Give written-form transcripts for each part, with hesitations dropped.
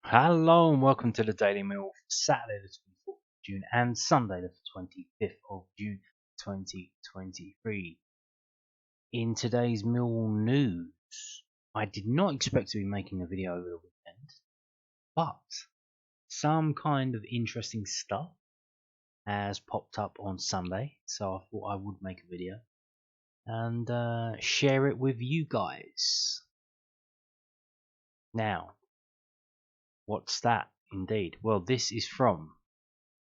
Hello and welcome to the Daily Mail for Saturday the 24th of June and Sunday the 25th of June 2023. In today's Mill news, I did not expect to be making a video over the weekend, but some kind of interesting stuff has popped up on Sunday, so I thought I would make a video and share it with you guys. Now, what's that indeed? Well, this is from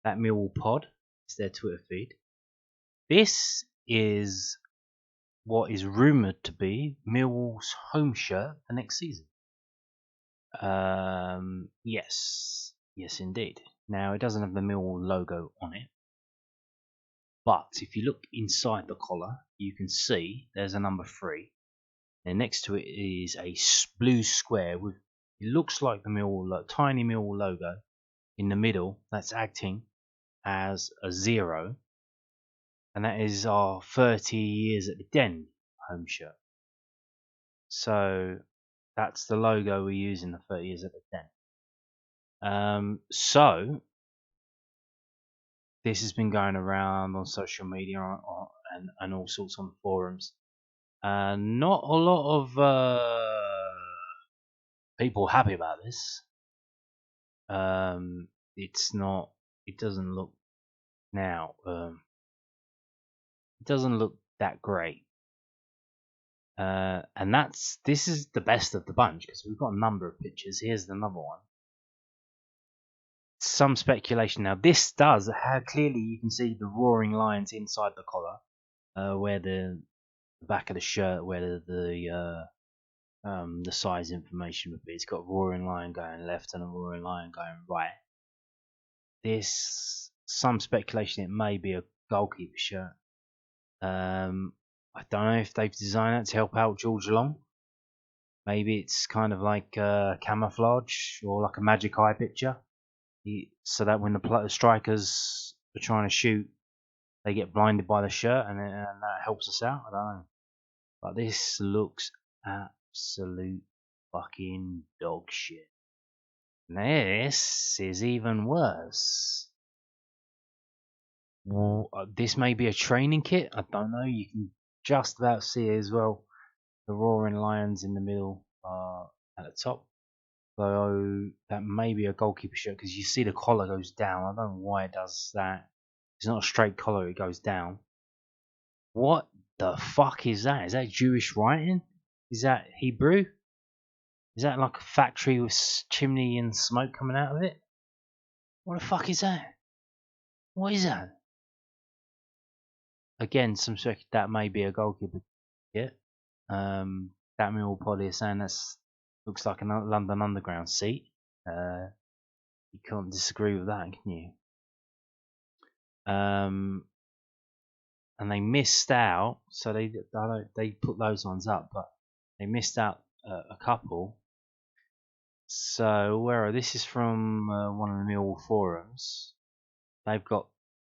that Millwall Pod. It's their Twitter feed. This is what is rumoured to be Millwall's home shirt for next season. Yes, indeed. Now, it doesn't have the Millwall logo on it, but if you look inside the collar, you can see there's a number 3, and next to it is a blue square with it looks like the Millwall tiny Millwall logo in the middle. That's acting as a 0. And that is our 30 years at the Den home shirt. So that's the logo we use in the 30 years at the Den. So this has been going around on social media and all sorts on the forums. Not a lot of people happy about this. It's not. It doesn't look now. It doesn't look that great. And this is the best of the bunch because we've got a number of pictures. Here's another one. Some speculation now. This does clearly you can see the roaring lions inside the collar, where the back of the shirt, where the size information would be. It's got a roaring lion going left and a roaring lion going right. This some speculation it may be a goalkeeper shirt. I don't know if they've designed that to help out George Long. Maybe it's kind of like camouflage or like a magic eye picture, so that when the strikers are trying to shoot, they get blinded by the shirt, and that helps us out. I don't know, but this looks absolute fucking dog shit. This is even worse. Well, this may be a training kit. I don't know. You can just about see it as well. The roaring lions in the middle at the top. So that may be a goalkeeper shirt because you see the collar goes down. I don't know why it does that. It's not a straight collar, it goes down. What the fuck is that? Is that Jewish writing? Is that Hebrew? Is that like a factory with chimney and smoke coming out of it? What the fuck is that? What is that? Again, that may be a goalkeeper kit. That Millwall Pod is saying that looks like a London Underground seat. You can't disagree with that, can you? And they missed out. So they put those ones up, but they missed out a couple. So this is from one of the Millwall forums. They've got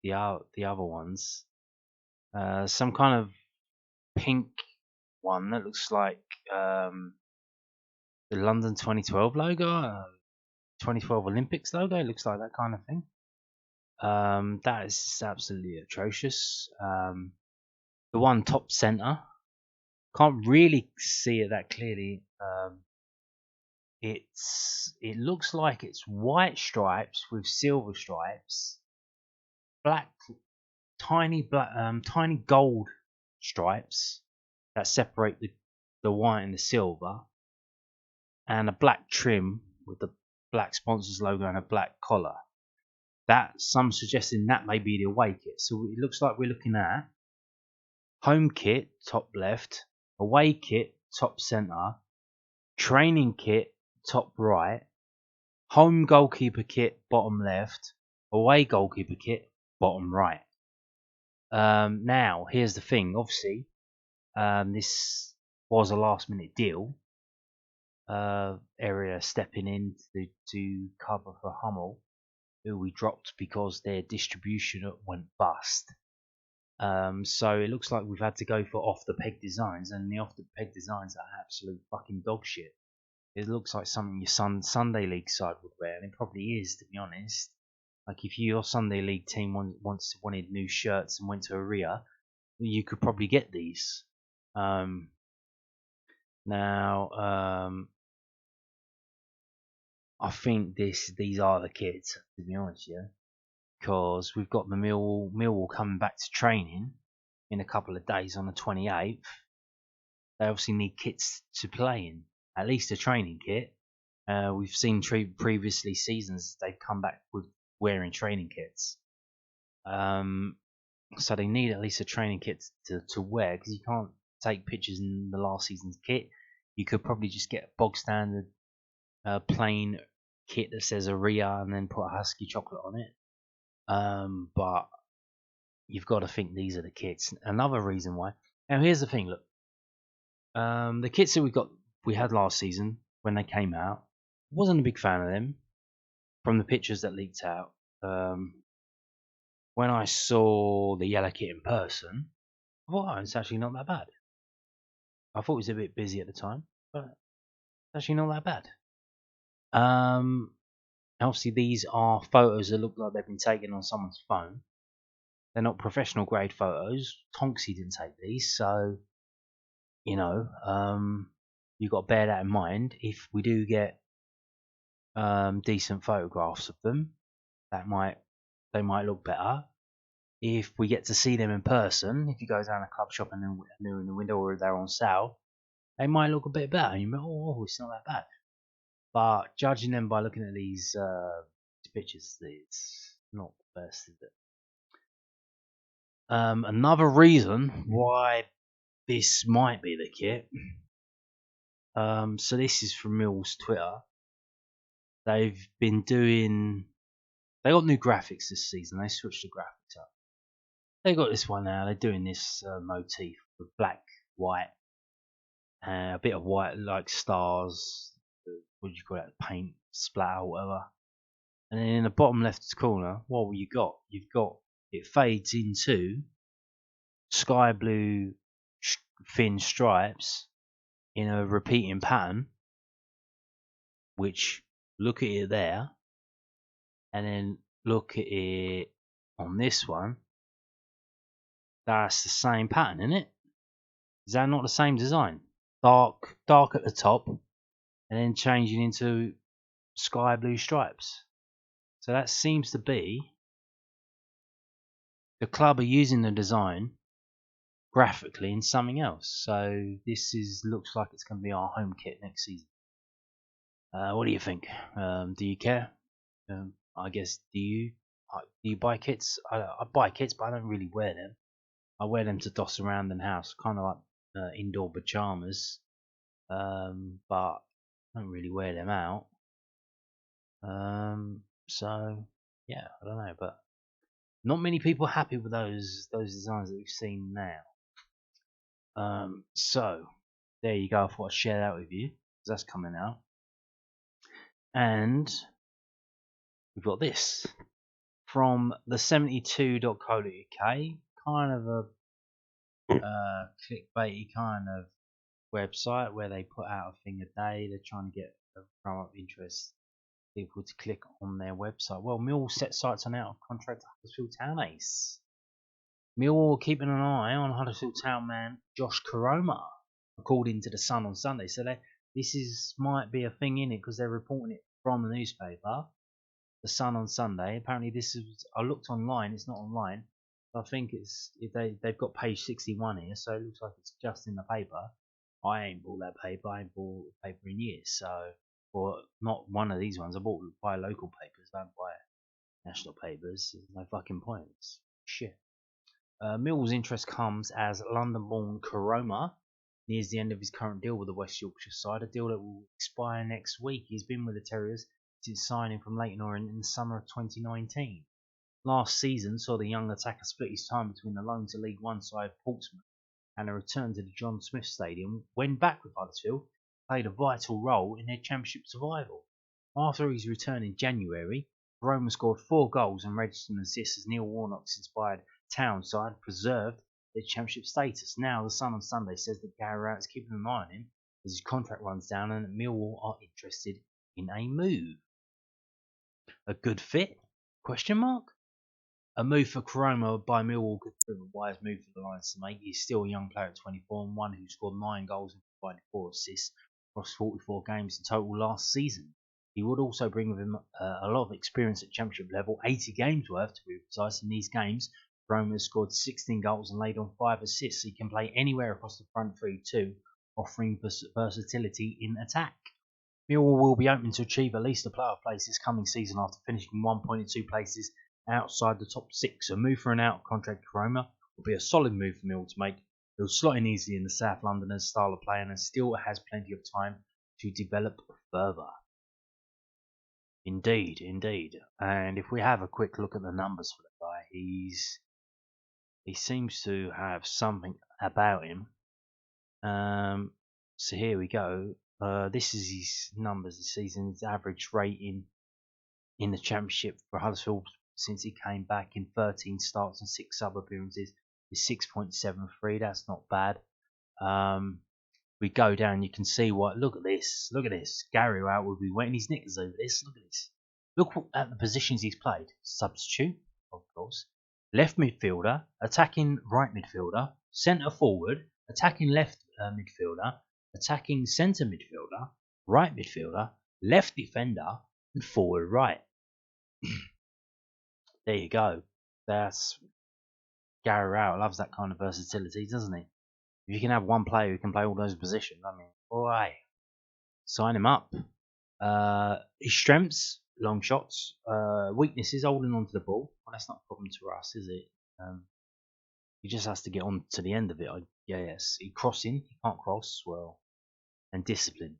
the other ones. Some kind of pink one that looks like the London 2012 logo, 2012 Olympics logo. It looks like that kind of thing. That is absolutely atrocious. The one top center, can't really see it that clearly. It looks like it's white stripes with silver stripes, tiny gold stripes that separate the white and the silver, and a black trim with the black sponsors logo and a black collar. That some suggesting that may be the away kit. So it looks like we're looking at home kit top left, away kit top center, training kit top right, home goalkeeper kit bottom left, away goalkeeper kit bottom right. Now here's the thing. Obviously, this was a last minute deal. Area stepping in to cover for Hummel, who we dropped because their distribution went bust. So it looks like we've had to go for off the peg designs, and the off the peg designs are absolute fucking dog shit. It looks like something your Sunday League side would wear, and it probably is, to be honest. Like if your Sunday League team wanted new shirts and went to Ria, you could probably get these. Now, I think these are the kids, to be honest, yeah. Because we've got the Millwall coming back to training in a couple of days on the 28th. They obviously need kits to play in, at least a training kit. We've seen previously seasons they've come back with wearing training kits. So they need at least a training kit to wear, because you can't take pictures in the last season's kit. You could probably just get a bog standard plain kit that says Aria and then put a Husky chocolate on it. But you've got to think these are the kits. Another reason why. Now here's the thing. Look, the kits that we had last season when they came out, wasn't a big fan of them from the pictures that leaked out. When I saw the yellow kit in person, I thought, it's actually not that bad. I thought it was a bit busy at the time, but it's actually not that bad. Obviously these are photos that look like they've been taken on someone's phone. They're not professional grade photos. Tonksy didn't take these, so you've got to bear that in mind. If we do get decent photographs of them, they might look better. If we get to see them in person, if you go down a club shop and they're in the window or they're on sale, they might look a bit better. You might, it's not that bad. But judging them by looking at these pictures, it's not the best, is it? Another reason why this might be the kit. So this is from Mill's Twitter. They got new graphics this season. They switched the graphics up. They got this one now. They're doing this motif with black, white, a bit of white like stars. What do you call that? Paint splatter or whatever. And then in the bottom left corner, what have you got? You've got it fades into sky blue thin stripes in a repeating pattern. Which, look at it there, and then look at it on this one. That's the same pattern, isn't it? Is that not the same design? Dark at the top, and then changing into sky blue stripes. So that seems to be the club are using the design graphically in something else. So this looks like it's going to be our home kit next season. What do you think? Do you care? I guess, do you buy kits? I buy kits, but I don't really wear them. I wear them to doss around in the house, kind of like indoor pajamas, but I don't really wear them out. So yeah, I don't know, but not many people are happy with those designs that we've seen now. So there you go. I thought I'd share that with you, because that's coming out. And we've got this from the 72.co.uk, kind of a clickbaity kind of website where they put out a thing a day. They're trying to get drum up interest people to click on their website. Well, Millwall set sights on out of contract to Huddersfield Town ace. Millwall keeping an eye on Huddersfield Town man Josh Koroma, according to the Sun on Sunday. So this might be a thing in it, because they're reporting it from the newspaper, the Sun on Sunday. Apparently, I looked online. It's not online. I think they've got page 61 here, so it looks like it's just in the paper. I ain't bought that paper. I ain't bought paper in years, or not one of these ones. I buy local papers. I don't buy national papers. There's no fucking point. It's shit. Mill's interest comes as London-born Koroma nears the end of his current deal with the West Yorkshire side, a deal that will expire next week. He's been with the Terriers since signing from Leyton Orient in the summer of 2019. Last season saw the young attacker split his time between the loan to League One side Portsmouth and a return to the John Smith Stadium. When back with Huddersfield, played a vital role in their Championship survival. After his return in January, Roma scored 4 goals and registered an assist as Neil Warnock's inspired Town side preserved their Championship status. Now, the Sun on Sunday says that Gary Rowett's keeping an eye on him as his contract runs down and Millwall are interested in a move. A good fit? Question mark? A move for Koroma by Millwall could prove a wise move for the Lions to make. He's still a young player at 24 and one who scored 9 goals and provided 4 assists across 44 games in total last season. He would also bring with him a lot of experience at championship level, 80 games worth to be precise. In these games, Koroma has scored 16 goals and laid on 5 assists. He can play anywhere across the front three too, offering versatility in attack. Millwall will be hoping to achieve at least a playoff place this coming season after finishing 1 point in 2 places outside the top 6. A move for an out-of-contract Koroma will be a solid move for Millwall to make. He'll slot in easily in the South Londoners' style of play and still has plenty of time to develop further. Indeed, indeed. And if we have a quick look at the numbers for the guy, he seems to have something about him. So here we go. This is his numbers this season. His average rating in the championship for Huddersfield since he came back in 13 starts and 6 sub appearances is 6.73. That's not bad. We go down, you can see what. Look at this. Look at this. Gary Rowett will be wetting his knickers over this. Look at this. Look at the positions he's played. Substitute, of course. Left midfielder, attacking right midfielder, centre forward, attacking left midfielder, attacking centre midfielder, right midfielder, left defender, and forward right. There you go. That's Gary Rowett loves that kind of versatility, doesn't he? If you can have one player who can play all those positions, I mean, boy, sign him up. His strengths, long shots. Weaknesses, holding on to the ball. Well, that's not a problem to us, is it? He just has to get on to the end of it. Yes. He crossing, he can't cross well. And discipline.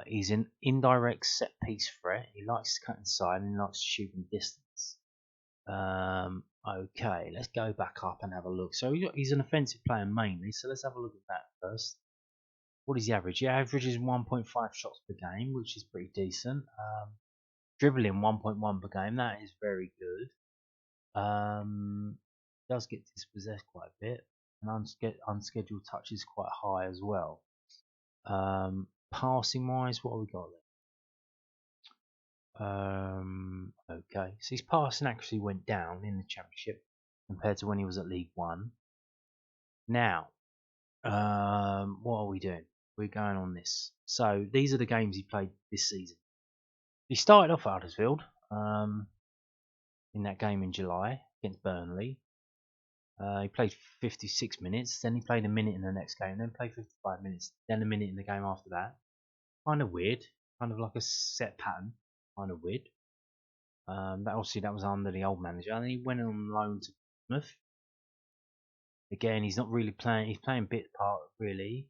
He's an indirect set piece threat. He likes to cut inside and he likes to shoot from distance. Okay, let's go back up and have a look. So he's an offensive player mainly, so let's have a look at that first. What is the average? He averages 1.5 shots per game, which is pretty decent. Dribbling 1.1 per game, that is very good. Does get dispossessed quite a bit, and unscheduled touches quite high as well. Passing wise, what have we got there? Okay, so his passing actually went down in the championship compared to when he was at League One. Now, what are we doing? We're going on this. So these are the games he played this season. He started off at Huddersfield in that game in July against Burnley. He played 56 minutes, then he played a minute in the next game, then played 55 minutes, then a minute in the game after that. Kind of weird, kind of like a set pattern, kind of weird. That was under the old manager, and then he went on loan to Plymouth. Again, he's not really playing. He's playing bit part really.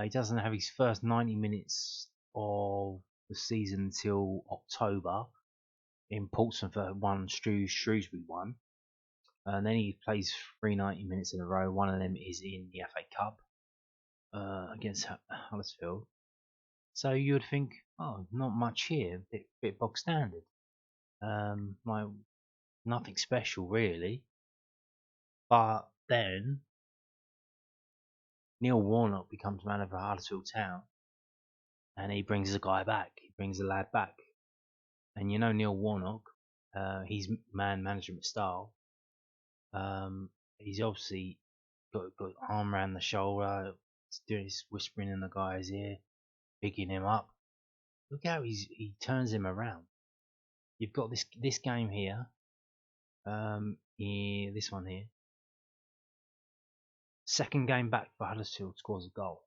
He doesn't have his first 90 minutes of the season until October in Portsmouth one, Shrewsbury one. And then he plays 3 90 minutes in a row. One of them is in the FA Cup against Huddersfield. So you would think, oh, not much here, bit bog standard. Like nothing special really. But then Neil Warnock becomes manager of Huddersfield Town, and he brings the guy back. He brings the lad back, and you know Neil Warnock, his man management style. He's obviously got arm around the shoulder, doing his whispering in the guy's ear, picking him up. Look how he turns him around. You've got this game here, this one here. Second game back for Huddersfield, scores a goal.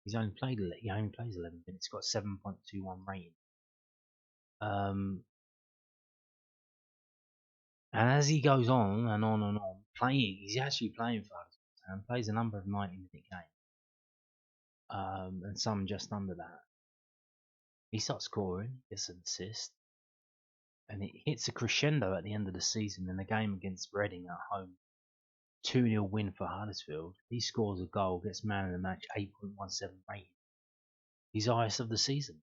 He only plays 11 minutes. Got 7.21 rating. And as he goes on and on and on, he's actually playing for Huddersfield and plays a number of 90-minute games. And some just under that. He starts scoring, gets an assist, and it hits a crescendo at the end of the season in a game against Reading at home. 2-0 win for Huddersfield. He scores a goal, gets man of the match, 8.17 rating. He's highest of the season.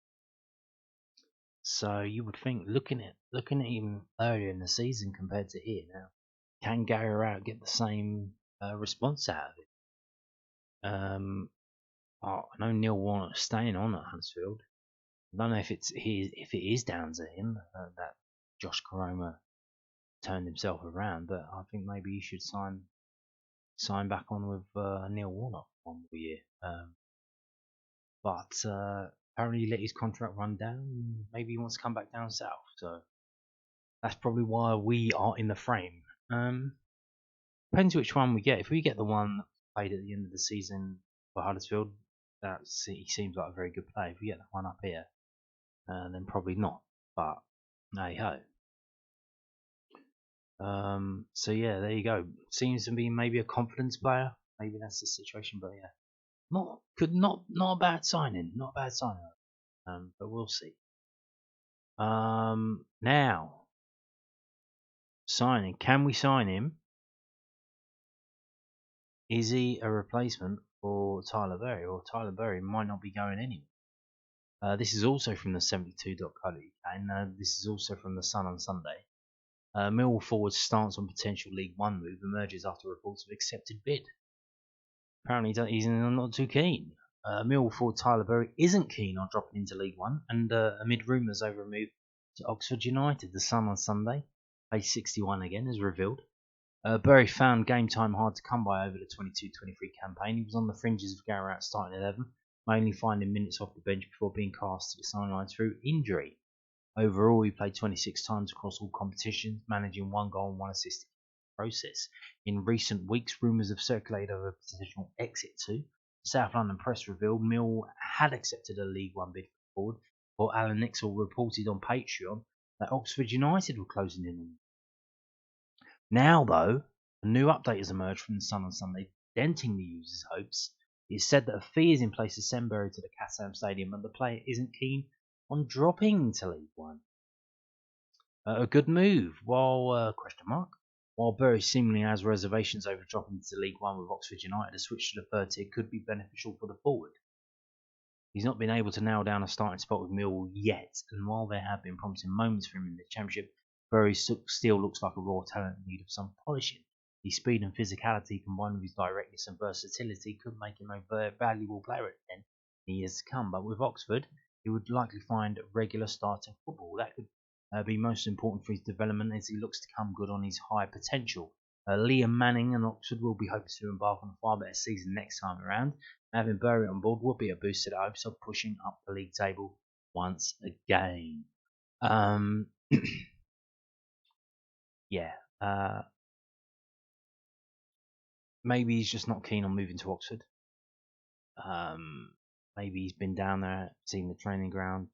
So you would think, looking at him earlier in the season compared to here now, can Gary Rowett get the same response out of it? Oh, I know Neil Warnock's staying on at Huddersfield. I don't know if it is down to him that Josh Koroma turned himself around, but I think maybe he should sign back on with Neil Warnock one more year. But apparently he let his contract run down. Maybe he wants to come back down south. So that's probably why we are in the frame. Depends which one we get. If we get the one that played at the end of the season for Huddersfield, he seems like a very good player. If we get that one up here, then probably not. But hey ho. So yeah, there you go. Seems to be maybe a confidence player. Maybe that's the situation. But yeah, not a bad signing. Not a bad signing. But we'll see. Now signing. Can we sign him? Is he a replacement for Tyler Burey, or Tyler Burey might not be going anywhere? This is also from the 72.co.uk, and this is also from the Sun on Sunday. Millwall forward stance on potential League One move emerges after reports of accepted bid. Apparently he's not too keen. Millwall forward Tyler Burey isn't keen on dropping into League One, and amid rumours over a move to Oxford United, the Sun on Sunday, page 61 again, has revealed. Burey found game time hard to come by over the 22-23 campaign. He was on the fringes of Garrett's starting 11, mainly finding minutes off the bench before being cast to the sidelines through injury. Overall, he played 26 times across all competitions, managing 1 goal and 1 assist in the process. In recent weeks, rumours have circulated of a potential exit too. South London press revealed Mill had accepted a League One bid for forward, while Alan Nixall reported on Patreon that Oxford United were closing in on him. Now, though, a new update has emerged from the Sun on Sunday, denting the users' hopes. It is said that a fee is in place to send Burey to the Kassam Stadium, and the player isn't keen on dropping to League One. A good move, while Burey seemingly has reservations over dropping to League One with Oxford United, a switch to the third tier could be beneficial for the forward. He's not been able to nail down a starting spot with Millwall yet, and while there have been promising moments for him in the Championship, Burey still looks like a raw talent in need of some polishing. His speed and physicality combined with his directness and versatility could make him a very valuable player at the end in years to come. But with Oxford, he would likely find regular starting football. That could be most important for his development as he looks to come good on his high potential. Liam Manning and Oxford will be hoping to embark on a far better season next time around. Having Burey on board would be a boost to the hopes of pushing up the league table once again. Yeah. Maybe he's just not keen on moving to Oxford. Maybe he's been down there, seen the training ground,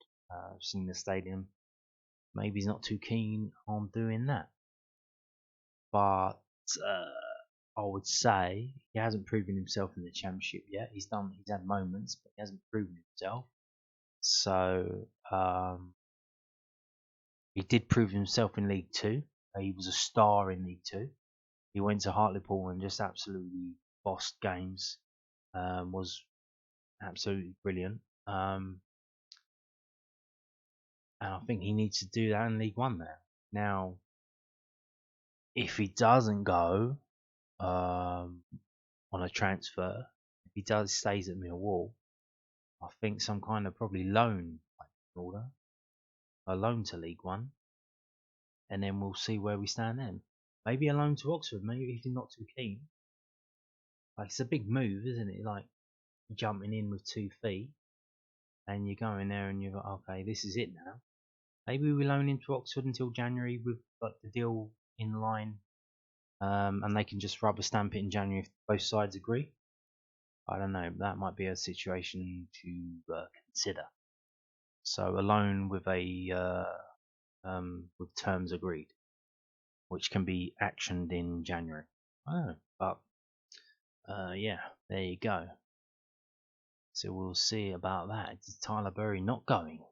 seen the stadium. Maybe he's not too keen on doing that. But I would say he hasn't proven himself in the Championship yet. He's had moments, but he hasn't proven himself. So he did prove himself in League Two. He was a star in League Two. He went to Hartlepool and just absolutely bossed games. Was absolutely brilliant. And I think he needs to do that in League One now. Now, if he doesn't go on a transfer, if he stays at Millwall, I think some kind of probably loan order, a loan to League One, and then we'll see where we stand then. Maybe a loan to Oxford, maybe if he's not too keen. Like, it's a big move, isn't it? Like jumping in with 2 feet, and you go in there and you're like, okay, this is it now. Maybe we loan him to Oxford until January with like the deal in line, and they can just rubber stamp it in January if both sides agree. I don't know. That might be a situation to consider. So a loan with with terms agreed, which can be actioned in January. But yeah, there you go. So we'll see about that. It's Tyler Burey not going.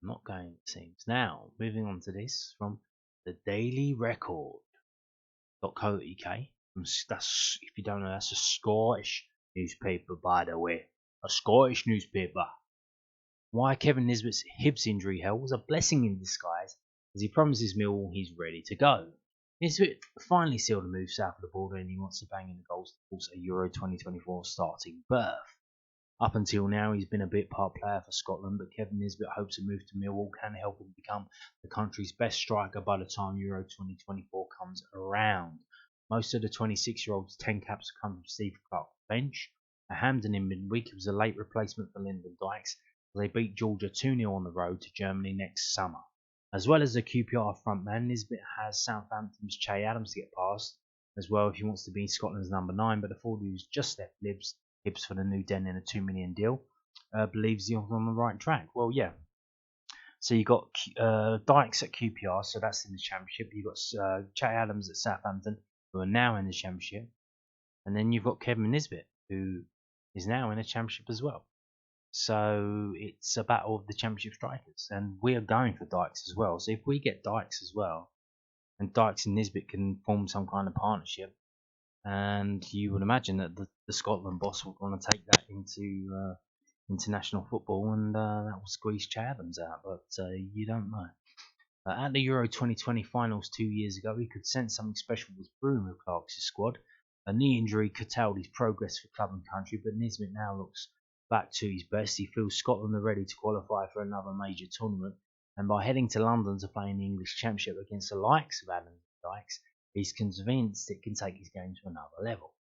Not going, it seems. Now, moving on to this from the Daily Record.co.uk. That's, if you don't know, that's a Scottish newspaper, by the way. A Scottish newspaper. Why Kevin Nisbet's Hibs injury hell was a blessing in disguise, as he promises Millwall he's ready to go. Nisbet finally sealed a move south of the border, and he wants to bang in the goals to force a Euro 2024 starting berth. Up until now, he's been a bit part player for Scotland, but Kevin Nisbet hopes a move to Millwall can help him become the country's best striker by the time Euro 2024 comes around. Most of the 26-year-old's 10 caps have come from Steve Clarke's bench. At Hampden in midweek, it was a late replacement for Lyndon Dykes. They beat Georgia 2-0 on the road to Germany next summer. As well as the QPR frontman, Nisbet has Southampton's Che Adams to get past as well if he wants to be Scotland's number 9, but the forward who's just left Hibs for the new Den in a $2 million deal believes he's on the right track. Well, yeah. So you got Dykes at QPR, so that's in the Championship. You've got Che Adams at Southampton, who are now in the Championship. And then you've got Kevin Nisbet, who is now in the Championship as well. So it's a battle of the Championship strikers, and we are going for Dykes as well. So if we get Dykes as well, and Dykes and Nisbet can form some kind of partnership, and you would imagine that the Scotland boss will want to take that into international football, and that will squeeze Che Adams out, but you don't know. At the Euro 2020 finals 2 years ago, he could sense something special was brewing with Clarke's squad. A knee injury curtailed his progress for club and country, but Nisbet now looks back to his best. He feels Scotland are ready to qualify for another major tournament, and by heading to London to play in the English Championship against the likes of Adams and Dykes, he's convinced it can take his game to another level.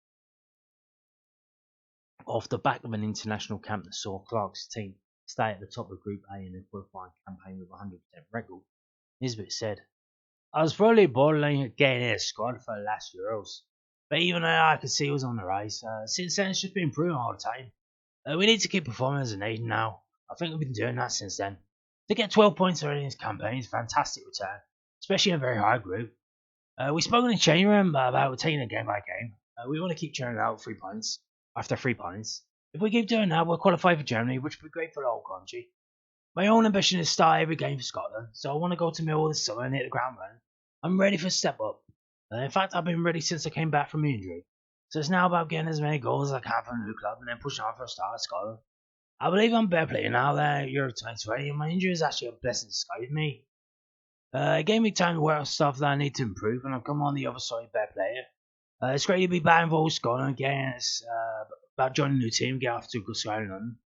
Off the back of an international camp that saw Clarke's team stay at the top of Group A in a qualifying campaign with a 100% record, Nisbet said, "I was probably borderline getting in a squad for the last Euros, but even though I could see he was on the rise, since then it's just been improving all the time. We need to keep performing as a nation now. I think we've been doing that since then. To get 12 points already in this campaign is a fantastic return, especially in a very high group. We spoke in the changing room about taking it game by game. We want to keep churning out 3 points after 3 points. If we keep doing that, we'll qualify for Germany, which would be great for the whole country. My own ambition is to start every game for Scotland, so I want to go to Millwall this summer and hit the ground running. I'm ready for a step up. In fact, I've been ready since I came back from injury. So it's now about getting as many goals as I can for a new club and then pushing on for a start at Scotland. I believe I'm a better player now than Euro 2020, and my injury is actually a blessing in disguise with me. It gave me time to work on stuff that I need to improve, and I've come on the other side a better player. It's great to be back involved with Scotland again. It's about joining a new team, get off to a good start in London."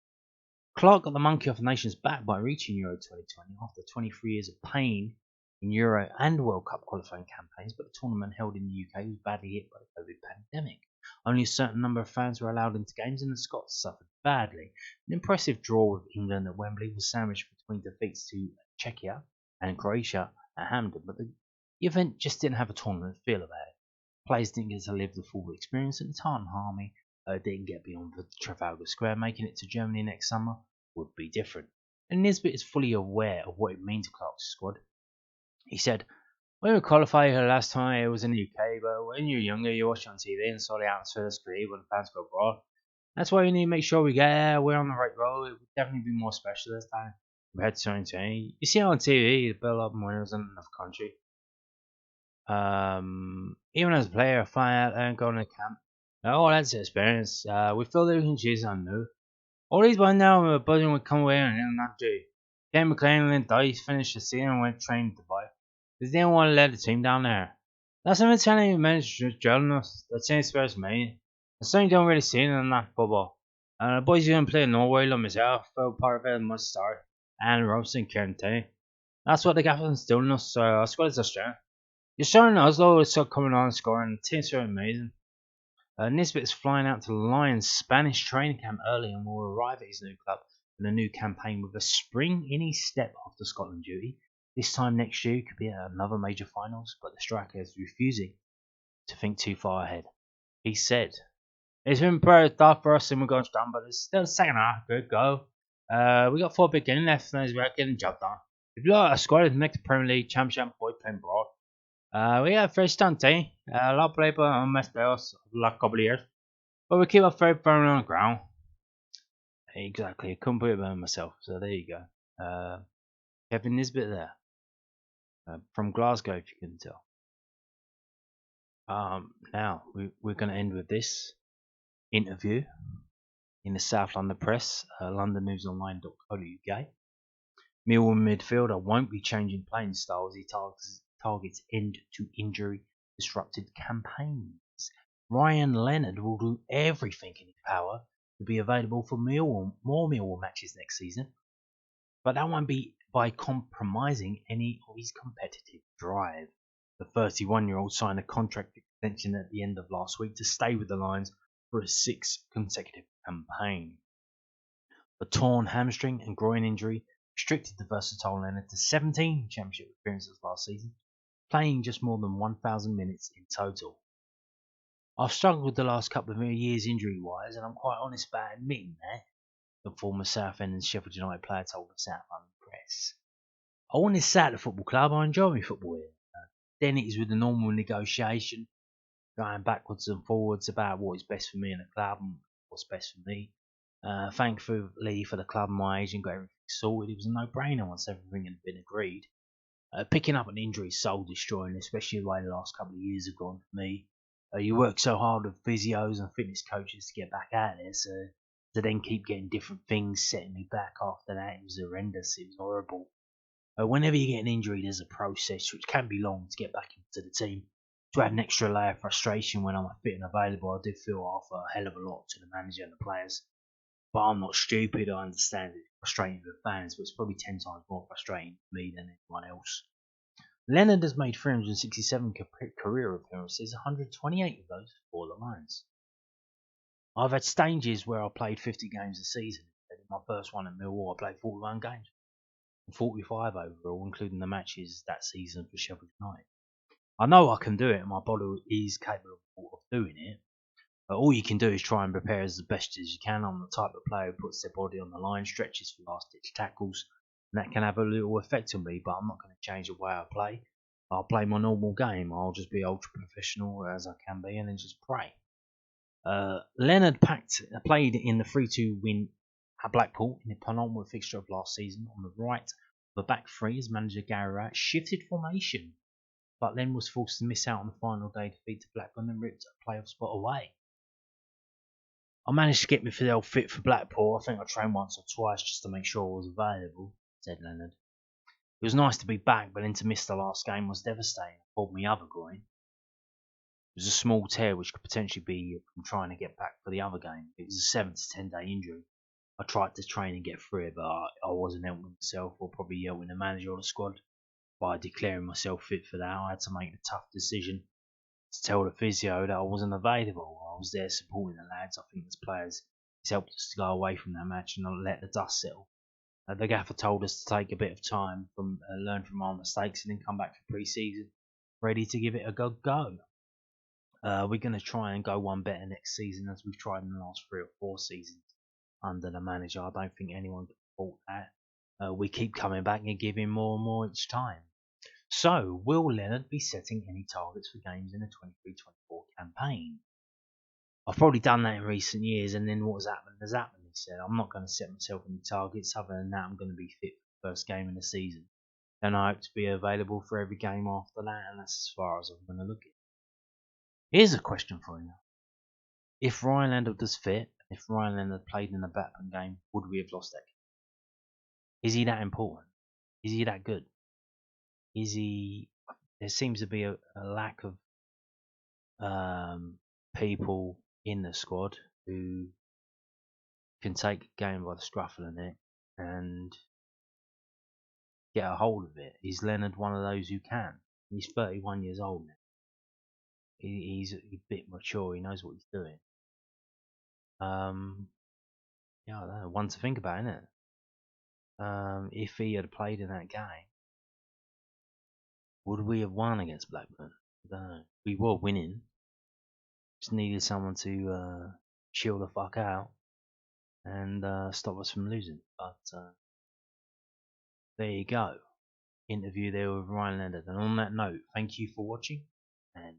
Clarke got the monkey off the nation's back by reaching Euro 2020 after 23 years of pain in Euro and World Cup qualifying campaigns, but the tournament held in the UK was badly hit by the COVID pandemic. Only a certain number of fans were allowed into games, and the Scots suffered badly. An impressive draw with England at Wembley was sandwiched between defeats to Czechia and Croatia at Hampden, but the event just didn't have a tournament feel about it. Players didn't get to live the full experience, and the Tartan Army didn't get beyond the Trafalgar Square. Making it to Germany next summer would be different. And Nisbet is fully aware of what it means to Clarke's squad. He said, "When we qualified here last time, it was in the UK, but when you're younger, you watch on TV and saw the atmosphere that's created when fans go abroad. That's why we need to make sure we get there. We're on the right road. It would definitely be more special this time compared to 2020. You see it on TV, the build up when it was in another country. Even as a player, I find out and going to camp. Oh, that's the experience. We feel that we can choose something new. All these by now, we're buzzing would come away and not do. Ken McLean and Dice finished the season and went trained to Dubai. Because they didn't want to let the team down there. That's what I'm telling you, man, drilling us. That same spares me. I certainly don't really see it in that football. And the boys who didn't play in Norway, like myself, felt part of it and must start. And Robson Kieran Tay. That's what the gaffer's instilling us, so our squad is a strength. You're showing Oslo is still coming on and scoring. The teams are amazing. Nisbet is flying out to the Lions Spanish training camp early and will arrive at his new club in a new campaign with a spring in his step after Scotland duty. This time next year could be at another major finals, but the striker is refusing to think too far ahead. He said, "It's been pretty tough for us and we're going strong, but it's still the second half. Good go. We got 4 big games left and we're getting the job done. If you look at a squad in the next Premier League Championship boy playing broad. We have a fresh stunt team. A lot of people on messed us the last couple of years. But we keep up very firmly on the ground." Exactly, I couldn't put it better myself, so there you go. Kevin Nisbet there. From Glasgow, if you couldn't tell. Now, we're going to end with this interview in the South London Press, londonnewsonline.co.uk. Millwall midfielder won't be changing playing styles. He targets end to injury disrupted campaigns. Ryan Leonard will do everything in his power to be available for more Millwall matches next season, but that won't be by compromising any of his competitive drive. The 31-year-old signed a contract extension at the end of last week to stay with the Lions for a 6th consecutive campaign. A torn hamstring and groin injury restricted the versatile Leonard to 17 championship appearances last season, playing just more than 1,000 minutes in total. I've struggled with the last couple of years injury-wise, and I'm quite honest about admitting that, the former Southend and Sheffield United player told the South London Press. I want this at the football club. I enjoy my football here. Then it is with the normal negotiation, going backwards and forwards about what is best for me and the club and what's best for me. Thankfully for the club, my agent got everything sorted. It was a no-brainer once everything had been agreed. Picking up an injury is soul destroying, especially the way the last couple of years have gone for me. You work so hard with physios and fitness coaches to get back out there, so to then keep getting different things setting me back after that, it was horrendous. It was horrible. Whenever you get an injury, there's a process which can be long to get back into the team. To add an extra layer of frustration when I'm fit and available, I do feel I offer a hell of a lot to the manager and the players. But I'm not stupid, I understand it's frustrating for the fans, but it's probably 10 times more frustrating for me than anyone else. Leonard has made 367 career appearances, 128 of those for the Lions. I've had stages where I played 50 games a season. In my first one at Millwall, I played 41 games. 45 overall, including the matches that season for Sheffield United. I know I can do it, and my body is capable of doing it. But all you can do is try and prepare as best as you can. I'm the type of player who puts their body on the line, stretches for last-ditch tackles, and that can have a little effect on me, but I'm not going to change the way I play. I'll play my normal game. I'll just be ultra-professional as I can be, and then just pray. Leonard played in the 3-2 win at Blackpool in the penultimate fixture of last season on the right of the back three as manager Gary Rowett shifted formation, but then was forced to miss out on the final day defeat to Blackburn and ripped a playoff spot away. I managed to get myself fit for Blackpool. I think I trained once or twice just to make sure I was available, said Leonard. It was nice to be back, but then to miss the last game was devastating. I pulled my other groin. It was a small tear which could potentially be from trying to get back for the other game. It was a 7 to 10 day injury. I tried to train and get through it, but I wasn't helping myself or probably helping the manager or the squad. By declaring myself fit for that, I had to make the tough decision to tell the physio that I wasn't available. I was there supporting the lads. I think as players, it's helped us to go away from that match and not let the dust settle. The gaffer told us to take a bit of time, learn from our mistakes, and then come back for pre-season, ready to give it a good go. We're going to try and go one better next season as we've tried in the last 3 or 4 seasons under the manager. I don't think anyone can fault that. We keep coming back and giving more and more each time. So, will Leonard be setting any targets for games in the 23-24 campaign? I've probably done that in recent years, and then what has happened, he said. I'm not going to set myself any targets. Other than that, I'm going to be fit for the first game of the season. Then I hope to be available for every game after that, and that's as far as I'm going to look at it. Here's a question for you. If Ryan Leonard was fit, if Ryan Leonard played in the Blackburn game, would we have lost that game? Is he that important? Is he that good? There seems to be a lack of people in the squad who can take a game by the scruff of the neck and get a hold of it. Is Leonard one of those who can? He's 31 years old now. He's a bit mature. He knows what he's doing. I don't know. One to think about, isn't it? If he had played in that game, would we have won against Blackburn? I don't know. We were winning. Just needed someone to chill the fuck out and stop us from losing. But there you go. Interview there with Ryan Leonard. And on that note, thank you for watching and